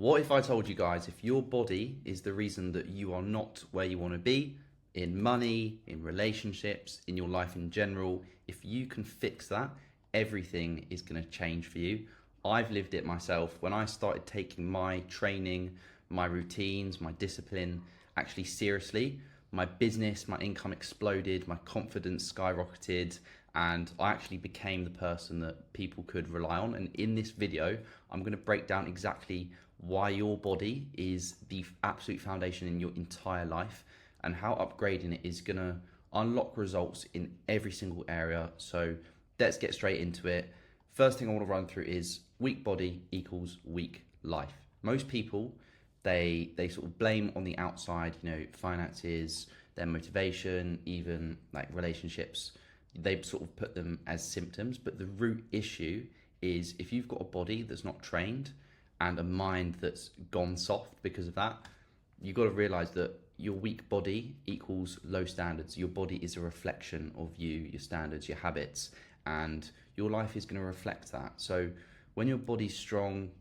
What if I told you guys, if your body is the reason that you are not where you want to be in money, in relationships, in your life in general, if you can fix that, everything is going to change for you. I've lived it myself. When I started taking my training, my routines, my discipline actually seriously, my business, my income exploded, my confidence skyrocketed, and I actually became the person that people could rely on. And in this video, I'm going to break down exactly why your body is the absolute foundation in your entire life and how upgrading it is going to unlock results in every single area. So let's get straight into it. First thing I want to run through is weak body equals weak life. Most people, they sort of blame on the outside, finances, their motivation, even like relationships. They sort of put them as symptoms, but the root issue is if you've got a body that's not trained and a mind that's gone soft because of that, you've got to realize that your weak body equals low standards. Your body is a reflection of you, your standards, your habits, and your life is going to reflect that. So when your body's strong,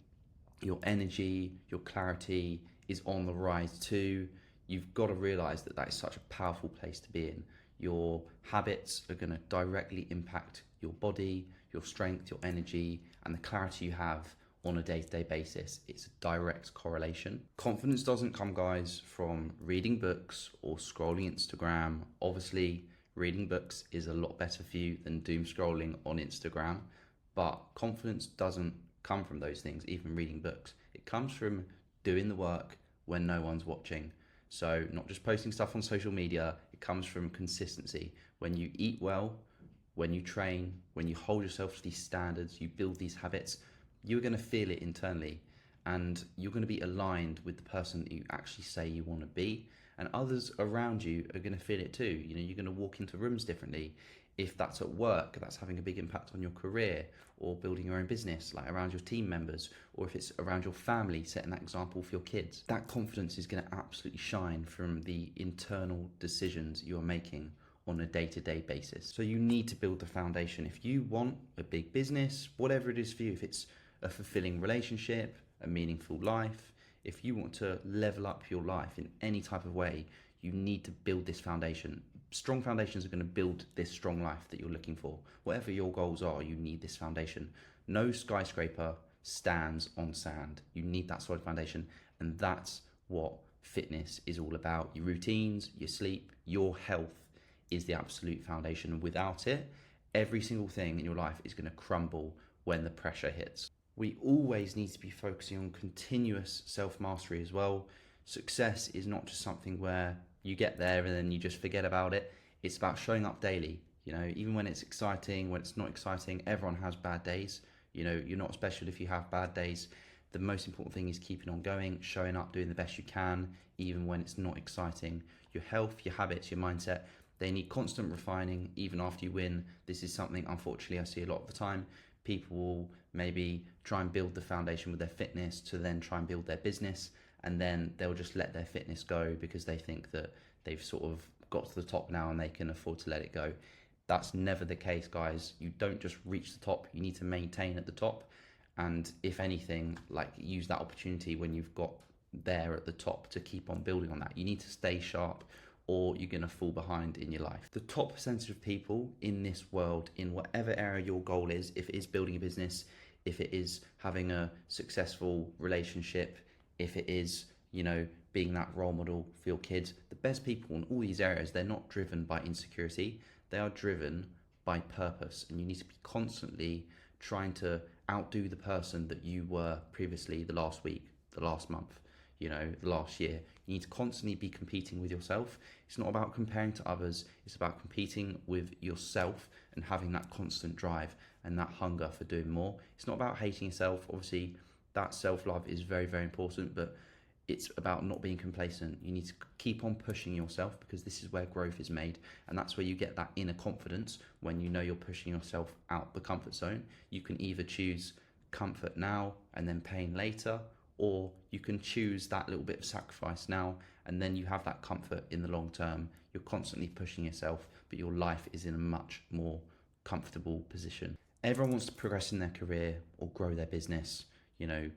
your energy, your clarity is on the rise too. You've got to realize that that is such a powerful place to be in. Your habits are going to directly impact your body, your strength, your energy, and the clarity you have on a day-to-day basis. It's a direct correlation. Confidence doesn't come, guys, from reading books or scrolling Instagram. Obviously, reading books is a lot better for you than doom scrolling on Instagram, but confidence doesn't come from those things, even reading books. It comes from doing the work when no one's watching. So not just posting stuff on social media, it comes from consistency. When you eat well, when you train, when you hold yourself to these standards, you build these habits, you're going to feel it internally, and you're going to be aligned with the person that you actually say you want to be, and others around you are going to feel it too. You're going to walk into rooms differently. If that's at work, that's having a big impact on your career or building your own business, like around your team members, or if it's around your family, setting that example for your kids. That confidence is going to absolutely shine from the internal decisions you're making on a day-to-day basis. So you need to build the foundation. If you want a big business, whatever it is for you, if it's a fulfilling relationship, a meaningful life, if you want to level up your life in any type of way, you need to build this foundation. Strong foundations are going to build this strong life that you're looking for. Whatever your goals are, you need this foundation. No skyscraper stands on sand. You need that solid foundation, and that's what fitness is all about. Your routines, your sleep, your health is the absolute foundation. Without it, every single thing in your life is going to crumble when the pressure hits. We always need to be focusing on continuous self-mastery as well. Success is not just something where you get there and then you just forget about it. It's about showing up daily. Even when it's exciting, when it's not exciting, everyone has bad days. You're not special if you have bad days. The most important thing is keeping on going, showing up, doing the best you can, even when it's not exciting. Your health, your habits, your mindset, they need constant refining even after you win. This is something, unfortunately, I see a lot of the time. People will maybe try and build the foundation with their fitness to then try and build their business, and then they'll just let their fitness go because they think that they've sort of got to the top now and they can afford to let it go. That's never the case, guys. You don't just reach the top, you need to maintain at the top. And if anything, like, use that opportunity when you've got there at the top to keep on building on that. You need to stay sharp, or you're going to fall behind in your life. The top percentage of people in this world, in whatever area your goal is, if it is building a business, if it is having a successful relationship, if it is, being that role model for your kids, the best people in all these areas, they're not driven by insecurity, they are driven by purpose. And you need to be constantly trying to outdo the person that you were previously, the last week, the last month, the last year. You need to constantly be competing with yourself. It's not about comparing to others, it's about competing with yourself and having that constant drive and that hunger for doing more. It's not about hating yourself. Obviously, that self-love is very, very important, but it's about not being complacent. You need to keep on pushing yourself, because this is where growth is made, and that's where you get that inner confidence. When you're pushing yourself out the comfort zone, you can either choose comfort now and then pain later, or you can choose that little bit of sacrifice now and then you have that comfort in the long term. You're constantly pushing yourself, but your life is in a much more comfortable position. Everyone wants to progress in their career or grow their business.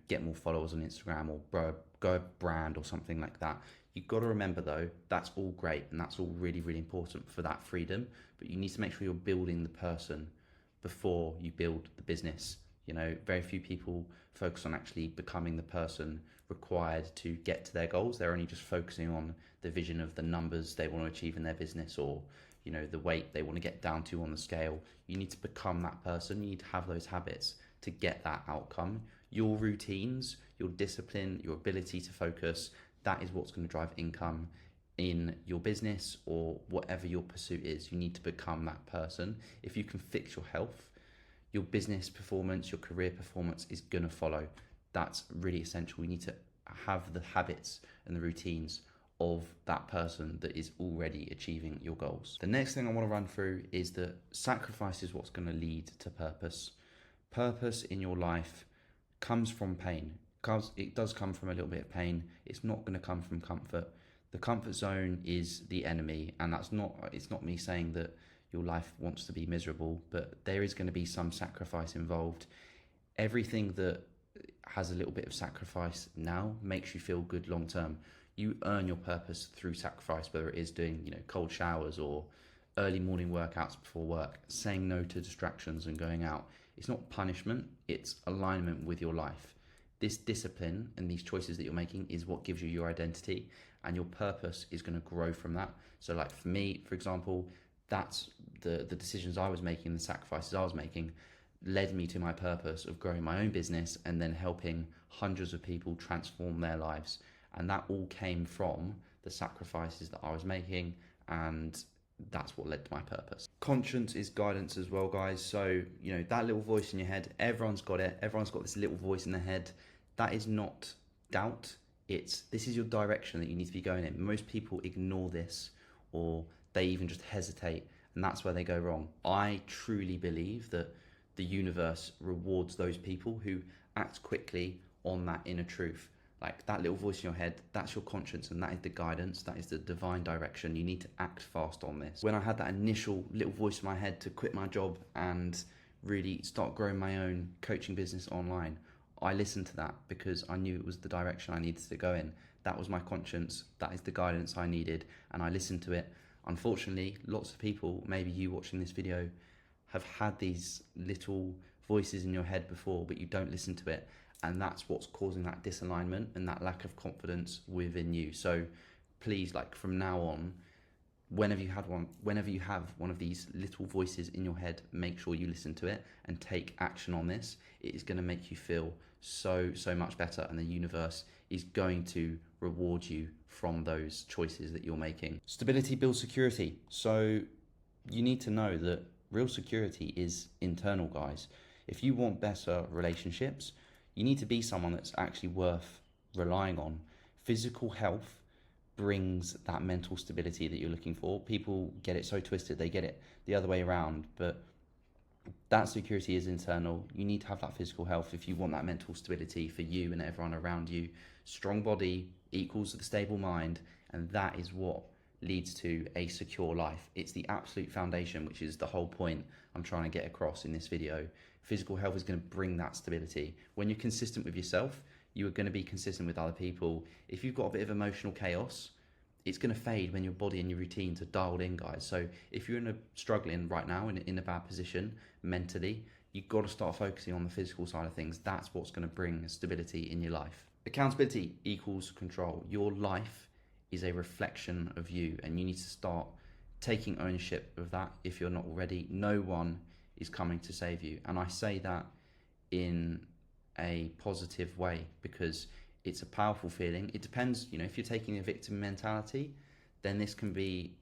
get more followers on Instagram or grow a brand or something like that. You've got to remember though, that's all great and that's all really, really important for that freedom, but you need to make sure you're building the person before you build the business. Very few people focus on actually becoming the person required to get to their goals. They're only just focusing on the vision of the numbers they want to achieve in their business, or the weight they want to get down to on the scale. You need to become that person. You need to have those habits to get that outcome. Your routines, your discipline, your ability to focus, that is what's going to drive income in your business or whatever your pursuit is. You need to become that person. If you can fix your health, your business performance, your career performance is going to follow. That's really essential. We need to have the habits and the routines of that person that is already achieving your goals. The next thing I want to run through is that sacrifice is what's going to lead to purpose. Purpose in your life comes from pain. It does come from a little bit of pain. It's not going to come from comfort. The comfort zone is the enemy, and it's not me saying that your life wants to be miserable, but there is going to be some sacrifice involved. Everything that has a little bit of sacrifice now makes you feel good long term. You earn your purpose through sacrifice, whether it is doing cold showers or early morning workouts before work, saying no to distractions and going out. It's not punishment, it's alignment with your life. This discipline and these choices that you're making is what gives you your identity, and your purpose is going to grow from that. So like for me, for example, that's the decisions I was making, the sacrifices I was making led me to my purpose of growing my own business and then helping hundreds of people transform their lives. And that all came from the sacrifices that I was making, and that's what led to my purpose. Conscience is guidance as well, guys. So, that little voice in your head, everyone's got it. Everyone's got this little voice in their head. That is not doubt. This is your direction that you need to be going in. Most people ignore this, or they even just hesitate, and that's where they go wrong. I truly believe that the universe rewards those people who act quickly on that inner truth. Like that little voice in your head, that's your conscience, and that is the guidance, that is the divine direction. You need to act fast on this. When I had that initial little voice in my head to quit my job and really start growing my own coaching business online, I listened to that because I knew it was the direction I needed to go in. That was my conscience, that is the guidance I needed, and I listened to it. Unfortunately, lots of people, maybe you watching this video, have had these little voices in your head before, but you don't listen to it. And that's what's causing that disalignment and that lack of confidence within you. So please, from now on, whenever you have one of these little voices in your head, make sure you listen to it and take action on this. It is going to make you feel so much better, and the universe is going to reward you from those choices that you're making. Stability builds security. So you need to know that real security is internal, guys. If you want better relationships, you need to be someone that's actually worth relying on. Physical health brings that mental stability that you're looking for. People get it so twisted, they get it the other way around, but that security is internal. You need to have that physical health if you want that mental stability for you and everyone around you. Strong body equals the stable mind, and that is what leads to a secure life. It's the absolute foundation, which is the whole point I'm trying to get across in this video. Physical health is going to bring that stability. When you're consistent with yourself, you are going to be consistent with other people. If you've got a bit of emotional chaos, it's going to fade when your body and your routines are dialed in, guys. So if you're struggling right now in a bad position mentally, you've got to start focusing on the physical side of things. That's what's going to bring stability in your life. Accountability equals control. Your life is a reflection of you, and you need to start taking ownership of that if you're not already. No one is coming to save you, and I say that in a positive way because it's a powerful feeling. It depends, if you're taking a victim mentality, then this can be,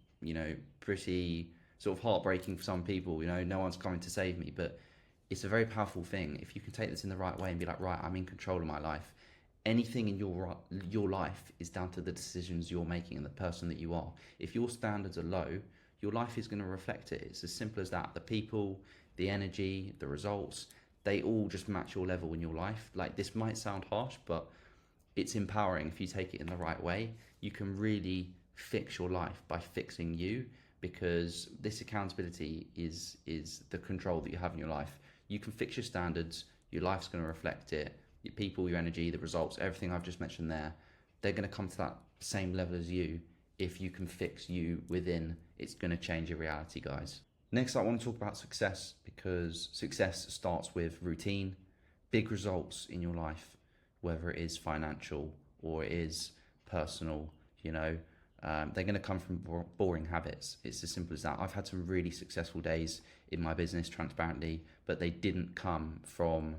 pretty sort of heartbreaking for some people. No one's coming to save me, but it's a very powerful thing if you can take this in the right way and be like, right, I'm in control of my life. Anything in your life is down to the decisions you're making and the person that you are. If your standards are low, your life is going to reflect it. It's as simple as that. The people, the energy, the results, they all just match your level in your life. Like, this might sound harsh, but it's empowering if you take it in the right way. You can really fix your life by fixing you, because this accountability is the control that you have in your life. You can fix your standards, your life's going to reflect it. your people, your energy, the results, everything I've just mentioned there, they're going to come to that same level as you. If you can fix you within, it's going to change your reality, guys. Next, I want to talk about success, because success starts with routine, big results in your life, whether it is financial or it is personal, they're going to come from boring habits. It's as simple as that. I've had some really successful days in my business, transparently, but they didn't come from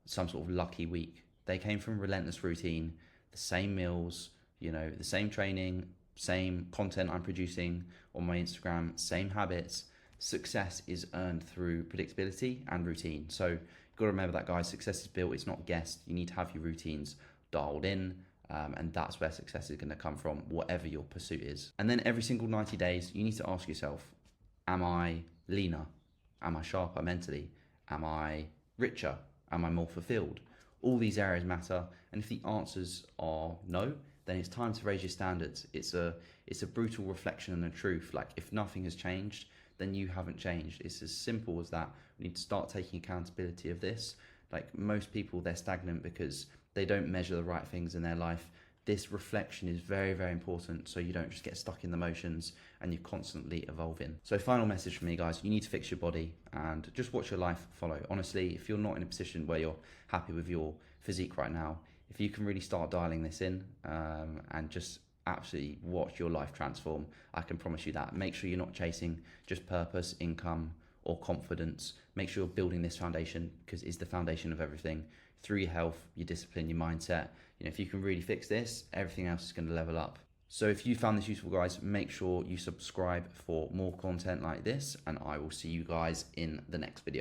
some sort of lucky week. They came from relentless routine, the same meals, the same training, same content I'm producing on my Instagram, same habits. Success is earned through predictability and routine. So you've got to remember that, guys. Success is built, it's not guessed. You need to have your routines dialed in, and that's where success is going to come from, whatever your pursuit is. And then every single 90 days, you need to ask yourself, am I leaner? Am I sharper mentally? Am I richer? Am I more fulfilled? All these areas matter. And if the answers are no, then it's time to raise your standards. It's a brutal reflection and a truth. Like, if nothing has changed, then you haven't changed. It's as simple as that. We need to start taking accountability of this. Like, most people, they're stagnant because they don't measure the right things in their life. This reflection is very, very important, so you don't just get stuck in the motions and you're constantly evolving. So final message from me, guys, you need to fix your body and just watch your life follow. Honestly, if you're not in a position where you're happy with your physique right now, if you can really start dialing this in and just absolutely watch your life transform, I can promise you that. Make sure you're not chasing just purpose, income, or confidence. Make sure you're building this foundation, because it's the foundation of everything, through your health, your discipline, your mindset. If you can really fix this, everything else is going to level up. So if you found this useful, guys, make sure you subscribe for more content like this, and I will see you guys in the next video.